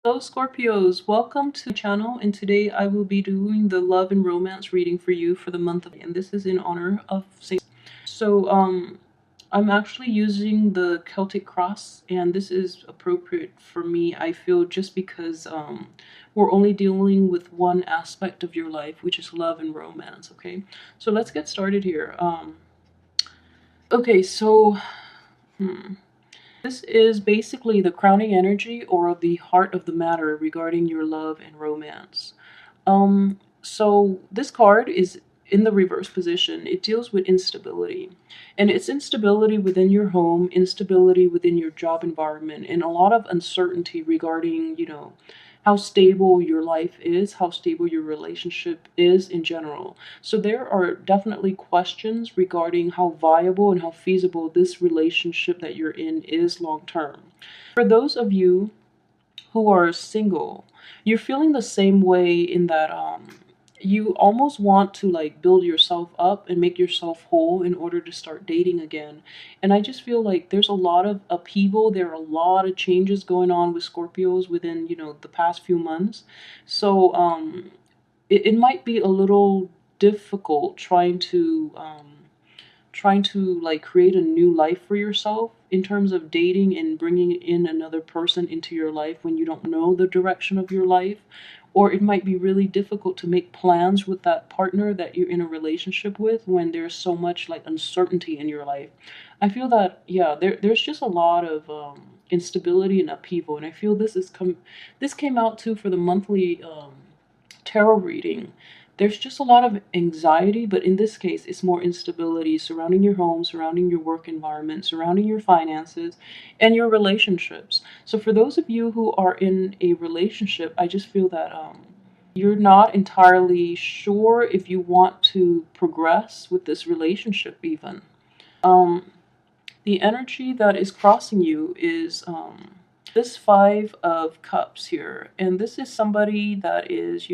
Hello Scorpios, welcome to the channel, and today I will be doing the love and romance reading for you for the month of May, and this is in honor of Saint. So I'm actually using the Celtic cross, and this is appropriate for me, I feel, just because we're only dealing with one aspect of your life, which is love and romance. Okay, so let's get started here. Okay, so this is basically the crowning energy or the heart of the matter regarding your love and romance. So this card is in the reverse position. It deals with instability. And it's instability within your home, instability within your job environment, and a lot of uncertainty regarding, how stable your life is, how stable your relationship is in general. So there are definitely questions regarding how viable and how feasible this relationship that you're in is long term. For those of you who are single, you're feeling the same way in that you almost want to like build yourself up and make yourself whole in order to start dating again. And I just feel like there's a lot of upheaval, there are a lot of changes going on with Scorpios within, the past few months. So it might be a little difficult trying to like create a new life for yourself in terms of dating and bringing in another person into your life when you don't know the direction of your life. Or it might be really difficult to make plans with that partner that you're in a relationship with when there's so much like uncertainty in your life. I feel that, yeah, there's just a lot of instability and upheaval, and I feel this came out too for the monthly tarot reading. There's just a lot of anxiety, but in this case, it's more instability surrounding your home, surrounding your work environment, surrounding your finances, and your relationships. So, for those of you who are in a relationship, I just feel that you're not entirely sure if you want to progress with this relationship, even. Um, the energy that is crossing you is this Five of Cups here, and this is somebody that is,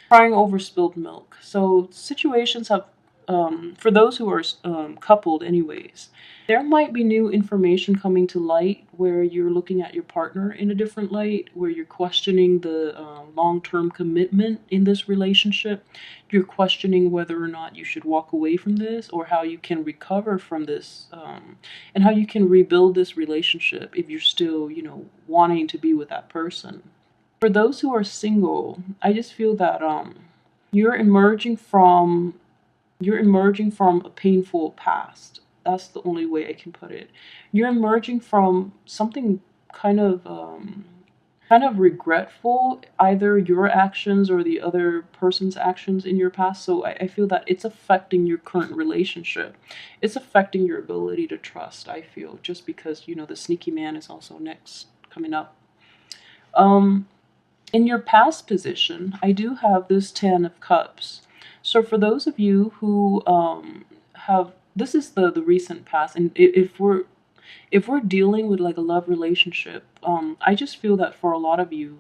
crying over spilled milk. So situations have, for those who are coupled, anyways, there might be new information coming to light where you're looking at your partner in a different light, where you're questioning the long-term commitment in this relationship. You're questioning whether or not you should walk away from this, or how you can recover from this, and how you can rebuild this relationship if you're still, wanting to be with that person. For those who are single, I just feel that you're emerging from you're emerging from a painful past. That's the only way I can put it. You're emerging from something kind of kind of regretful, either your actions or the other person's actions in your past. So I feel that it's affecting your current relationship. It's affecting your ability to trust, I feel, just because, the sneaky man is also next coming up. Um in your past position, I do have this Ten of Cups. So for those of you who have, this is the recent past, and if we're dealing with like a love relationship, I just feel that for a lot of you,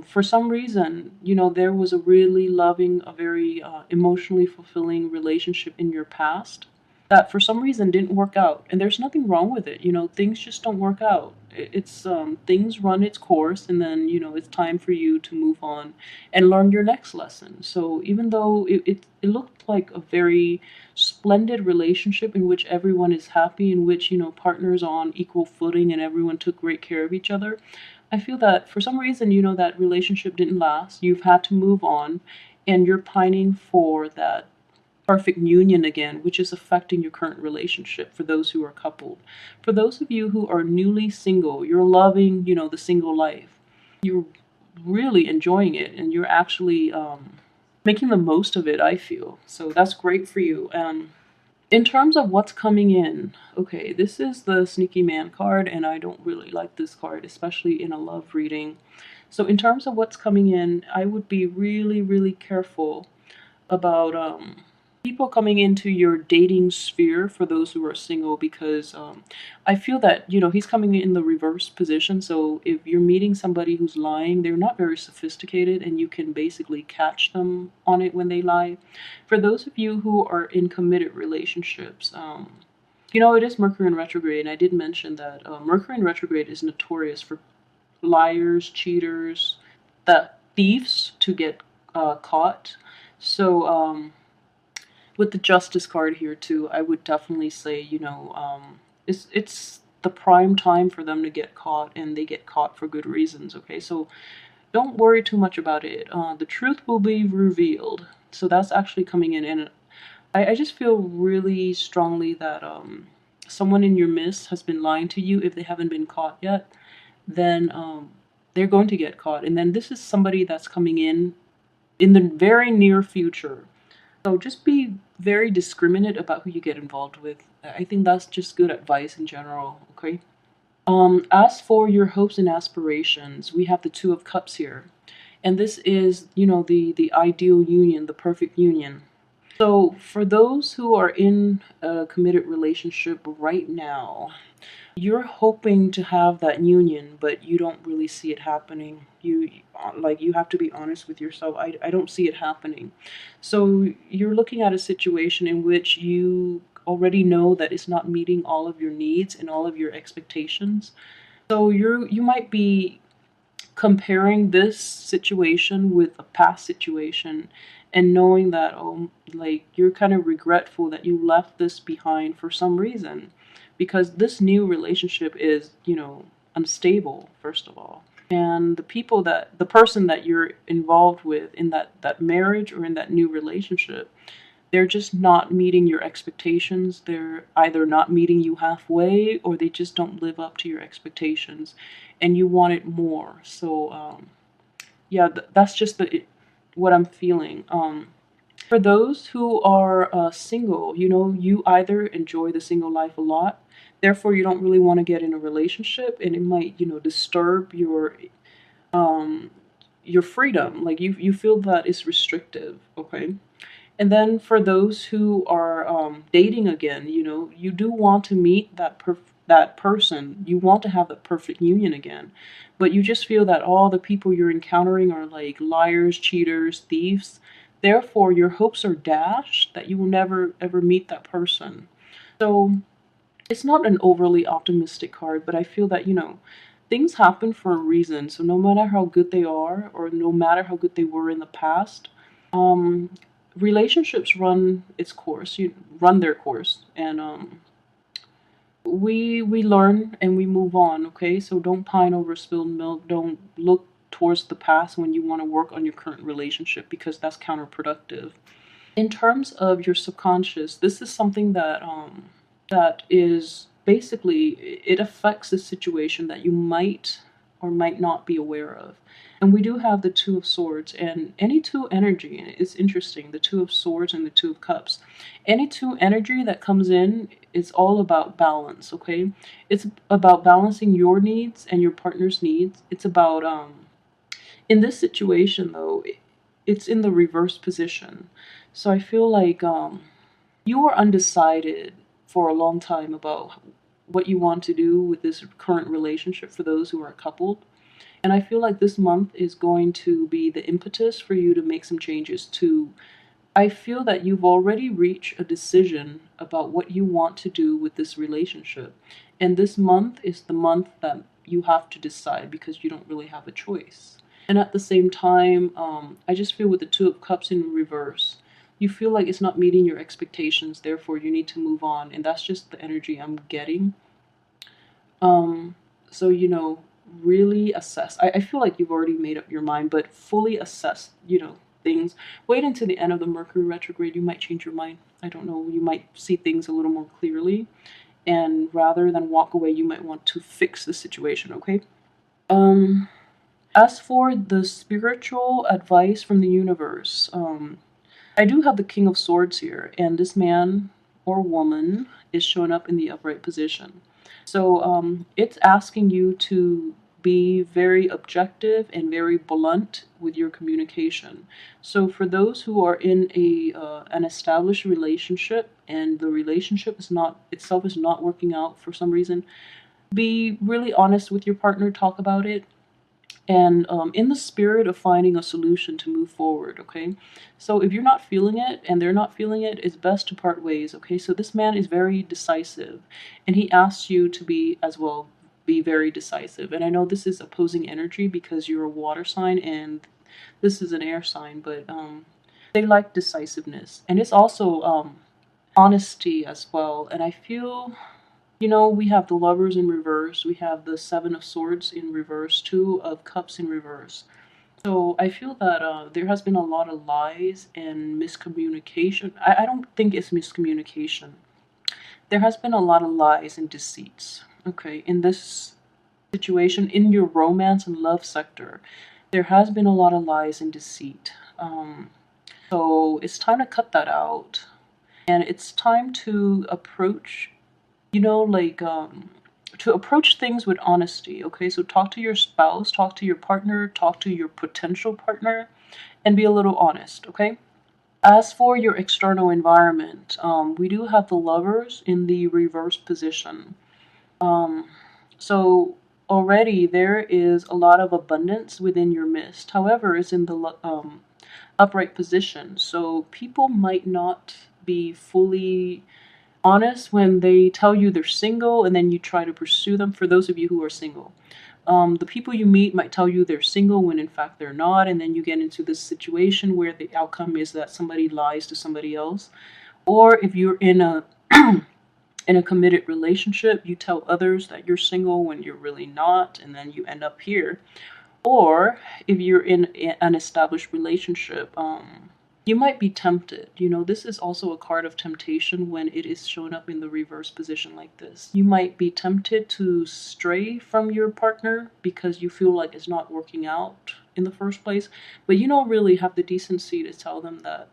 for some reason, there was a really loving, a very emotionally fulfilling relationship in your past that for some reason didn't work out. And there's nothing wrong with it. Things just don't work out. It's things run its course, and then, it's time for you to move on and learn your next lesson. So even though it looked like a very splendid relationship in which everyone is happy, in which, partners are on equal footing and everyone took great care of each other, I feel that for some reason, that relationship didn't last. You've had to move on, and you're pining for that perfect union again, which is affecting your current relationship for those who are coupled. For those of you who are newly single, you're loving, the single life. You're really enjoying it, and you're actually making the most of it, I feel. So that's great for you. In terms of what's coming in, okay, this is the Sneaky Man card, and I don't really like this card, especially in a love reading. So in terms of what's coming in, I would be really, really careful about people coming into your dating sphere for those who are single, because I feel that, he's coming in the reverse position. So if you're meeting somebody who's lying, they're not very sophisticated, and you can basically catch them on it when they lie. For those of you who are in committed relationships, it is Mercury in retrograde, and I did mention that Mercury in retrograde is notorious for liars, cheaters, the thieves to get caught. So with the justice card here too, I would definitely say, it's the prime time for them to get caught, and they get caught for good reasons. Okay, so don't worry too much about it. The truth will be revealed. So that's actually coming in, and I just feel really strongly that someone in your midst has been lying to you. If they haven't been caught yet, then they're going to get caught. And then this is somebody that's coming in the very near future. So just be very discriminate about who you get involved with. I think that's just good advice in general, okay? As for your hopes and aspirations, we have the Two of Cups here. And this is, the ideal union, the perfect union. So for those who are in a committed relationship right now, you're hoping to have that union, but you don't really see it happening. You have to be honest with yourself. I don't see it happening. So you're looking at a situation in which you already know that it's not meeting all of your needs and all of your expectations. So you might be comparing this situation with a past situation, and knowing that, like, you're kind of regretful that you left this behind for some reason, because this new relationship is, unstable, first of all. And the person that you're involved with in that marriage or in that new relationship, they're just not meeting your expectations. They're either not meeting you halfway, or they just don't live up to your expectations, and you want it more. So yeah, that's just what I'm feeling. For those who are single, you either enjoy the single life a lot, therefore you don't really want to get in a relationship, and it might, disturb um your freedom. Like, you feel that it's restrictive, okay? And then for those who are dating again, you do want to meet that person. You want to have that perfect union again. But you just feel that all the people you're encountering are like liars, cheaters, thieves. Therefore, your hopes are dashed that you will never ever meet that person. So it's not an overly optimistic card, but I feel that, things happen for a reason. So no matter how good they are, or no matter how good they were in the past, um, relationships run their course, and we learn and we move on. Okay, so don't pine over spilled milk. Don't look towards the past when you want to work on your current relationship, because that's counterproductive. In terms of your subconscious, this is something that is basically, it affects the situation that you might or might not be aware of. And we do have the Two of Swords, and any two energy, and it's interesting, the Two of Swords and the Two of Cups. Any two energy that comes in is all about balance, okay? It's about balancing your needs and your partner's needs. It's about in this situation though, it's in the reverse position. So I feel like you were undecided for a long time about what you want to do with this current relationship, for those who are coupled. And I feel like this month is going to be the impetus for you to make some changes too. I feel that you've already reached a decision about what you want to do with this relationship. And this month is the month that you have to decide, because you don't really have a choice. And at the same time, I just feel with the Two of Cups in reverse, you feel like it's not meeting your expectations, therefore you need to move on. And that's just the energy I'm getting. So, really assess. I feel like you've already made up your mind, but fully assess, things. Wait until the end of the Mercury retrograde. You might change your mind. I don't know. You might see things a little more clearly. And rather than walk away, you might want to fix the situation, okay? Um, as for the spiritual advice from the universe, I do have the King of Swords here, and this man or woman is showing up in the upright position. So it's asking you to be very objective and very blunt with your communication. So for those who are in an established relationship, and the relationship is not working out for some reason, be really honest with your partner. Talk about it, and in the spirit of finding a solution to move forward, okay? So if you're not feeling it and they're not feeling it, it's best to part ways, okay? So this man is very decisive, and he asks you to be as well be very decisive. And I know this is opposing energy because you're a water sign and this is an air sign, but they like decisiveness. And it's also honesty as well. And I feel, we have the Lovers in reverse, we have the Seven of Swords in reverse, Two of Cups in reverse. So I feel that there has been a lot of lies and miscommunication. I don't think it's miscommunication. There has been a lot of lies and deceits. Okay, in this situation, in your romance and love sector, there has been a lot of lies and deceit. So it's time to cut that out. And it's time to approach, to approach things with honesty. Okay, so talk to your spouse, talk to your partner, talk to your potential partner, and be a little honest. Okay. As for your external environment, we do have the Lovers in the reverse position. So already there is a lot of abundance within your midst. However, it's in the upright position. So people might not be fully honest when they tell you they're single and then you try to pursue them. For those of you who are single, the people you meet might tell you they're single when in fact they're not, and then you get into this situation where the outcome is that somebody lies to somebody else. Or if you're in a in a committed relationship, you tell others that you're single when you're really not, and then you end up here. Or if you're in an established relationship, you might be tempted. This is also a card of temptation when it is shown up in the reverse position like this. You might be tempted to stray from your partner because you feel like it's not working out in the first place, but you don't really have the decency to tell them that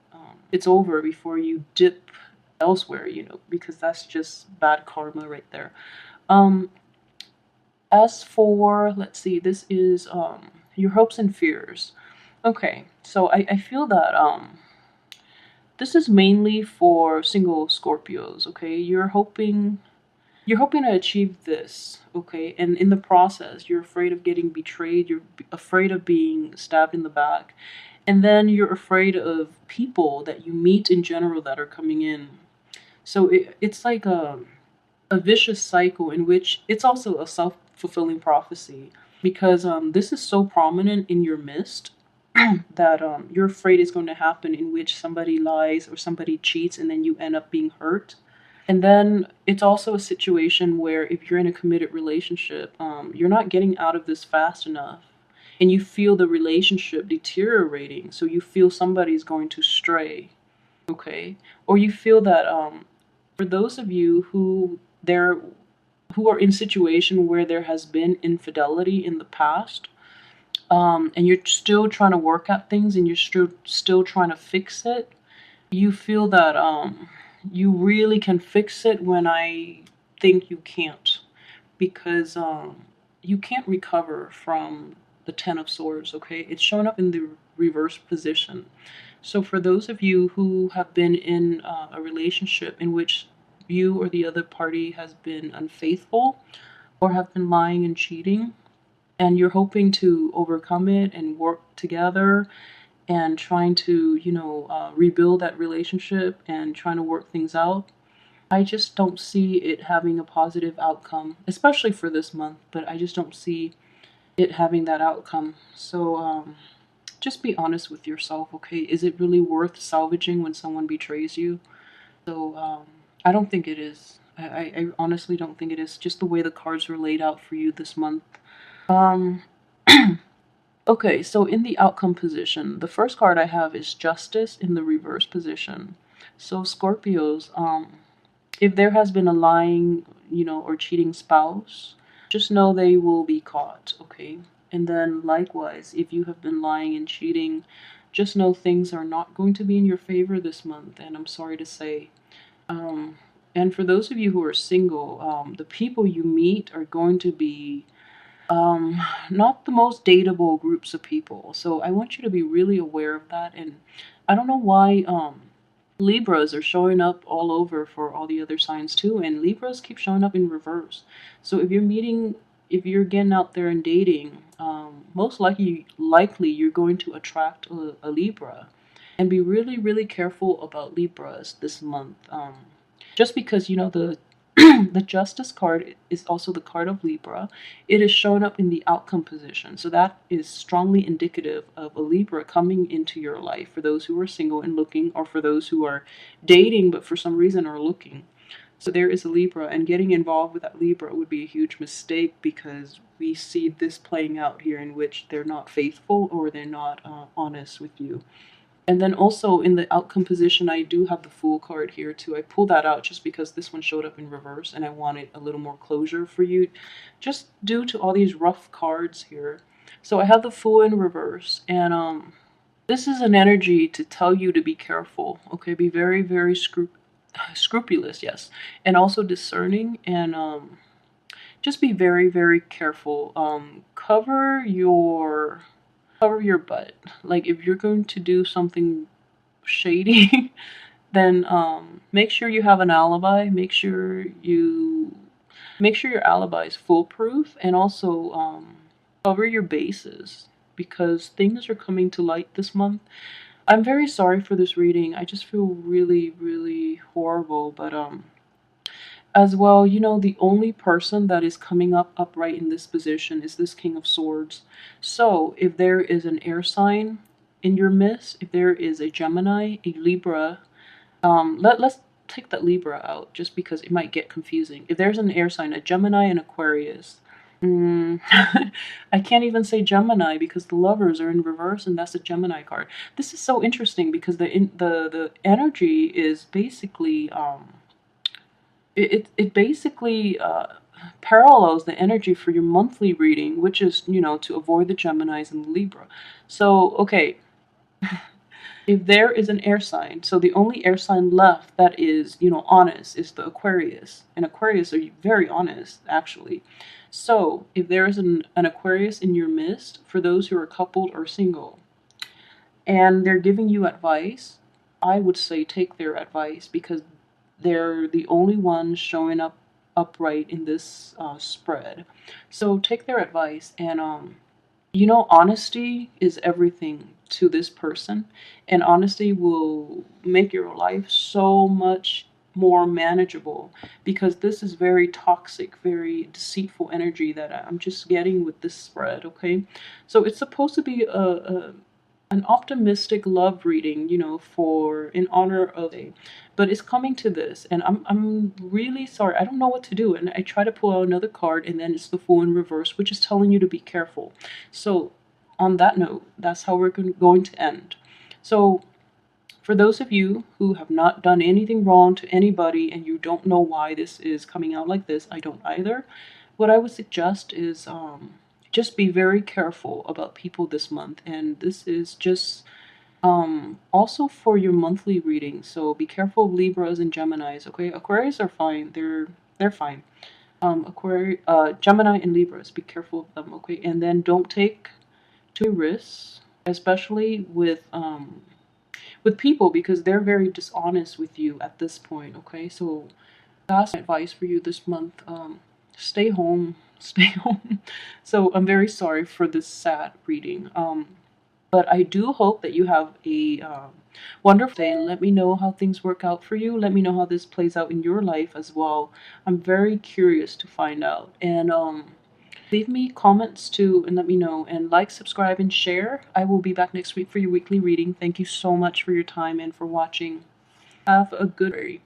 it's over before you dip elsewhere, because that's just bad karma right there. As for, let's see, this is your hopes and fears. Okay, so I feel that this is mainly for single Scorpios. Okay, you're hoping to achieve this. Okay, and in the process, you're afraid of getting betrayed. You're afraid of being stabbed in the back, and then you're afraid of people that you meet in general that are coming in. So it's like a vicious cycle in which it's also a self-fulfilling prophecy, because this is so prominent in your midst that you're afraid is going to happen, in which somebody lies or somebody cheats and then you end up being hurt. And then it's also a situation where if you're in a committed relationship, you're not getting out of this fast enough and you feel the relationship deteriorating. So you feel somebody's going to stray. Okay. Or you feel that for those of you who are in situation where there has been infidelity in the past, and you're still trying to work at things and you're still trying to fix it, you feel that you really can fix it when I think you can't, because you can't recover from the Ten of Swords. Okay, it's showing up in the reverse position. So for those of you who have been in a relationship in which you or the other party has been unfaithful or have been lying and cheating, and you're hoping to overcome it and work together and trying to, rebuild that relationship and trying to work things out, I just don't see it having a positive outcome, especially for this month, but I just don't see it having that outcome. So just be honest with yourself, okay? Is it really worth salvaging when someone betrays you? So I don't think it is. I honestly don't think it is, just the way the cards were laid out for you this month. Um, okay, so in the outcome position, the first card I have is Justice in the reverse position. So Scorpios, if there has been a lying, or cheating spouse, just know they will be caught, okay? And then likewise, if you have been lying and cheating, just know things are not going to be in your favor this month, and I'm sorry to say. And for those of you who are single, the people you meet are going to be not the most dateable groups of people. So I want you to be really aware of that. And I don't know why Libras are showing up all over for all the other signs too, and Libras keep showing up in reverse. So if you're getting out there and dating, most likely you're going to attract a Libra, and be really, really careful about Libras this month. Just because the The Justice card is also the card of Libra. It is showing up in the outcome position. So that is strongly indicative of a Libra coming into your life for those who are single and looking, or for those who are dating but for some reason are looking. So there is a Libra, and getting involved with that Libra would be a huge mistake because we see this playing out here in which they're not faithful or they're not honest with you. And then also in the outcome position, I do have the Fool card here too. I pulled that out just because this one showed up in reverse and I wanted a little more closure for you, just due to all these rough cards here. So I have the Fool in reverse, and this is an energy to tell you to be careful, okay? Be very, very scrupulous, yes, and also discerning, and just be very, very careful. Cover your butt. Like, if you're going to do something shady, then make sure you have an alibi. Make sure your alibi is foolproof, and also cover your bases because things are coming to light this month. I'm very sorry for this reading. I just feel really, really horrible, but as well, you know, the only person that is coming up upright in this position is this King of Swords. So if there is an air sign in your midst, if there is a Gemini, a Libra, let's take that Libra out just because it might get confusing. If there's an air sign, a Gemini and Aquarius, I can't even say Gemini because the Lovers are in reverse and that's a Gemini card. This is so interesting because the energy is basically it basically parallels the energy for your monthly reading, which is, you know, to avoid the Geminis and the Libra. So, okay, if there is an air sign, so the only air sign left that is, you know, honest is the Aquarius. And Aquarius are very honest, actually. So, if there is an Aquarius in your midst, for those who are coupled or single, and they're giving you advice, I would say take their advice because they're the only ones showing up upright in this spread. So take their advice, and you know, honesty is everything to this person, and honesty will make your life so much more manageable because this is very toxic, very deceitful energy that I'm just getting with this spread, okay? So it's supposed to be an optimistic love reading, you know, for in honor of a, but it's coming to this, and I'm really sorry. I don't know what to do, and I try to pull out another card, and then it's the Fool in reverse, which is telling you to be careful. So, on that note, that's how we're going to end. So, for those of you who have not done anything wrong to anybody, and you don't know why this is coming out like this, I don't either. What I would suggest is just be very careful about people this month, and this is just also for your monthly reading. So be careful of Libras and Geminis, okay? Aquarius are fine. They're fine. Gemini and Libras, be careful of them, okay? And then don't take too many risks, especially with people, because they're very dishonest with you at this point, okay? So that's my advice for you this month. Stay home. Stay home. So I'm very sorry for this sad reading. But I do hope that you have a wonderful day. Let me know how things work out for you. Let me know how this plays out in your life as well. I'm very curious to find out. And leave me comments too and let me know. And like, subscribe, and share. I will be back next week for your weekly reading. Thank you so much for your time and for watching. Have a good day.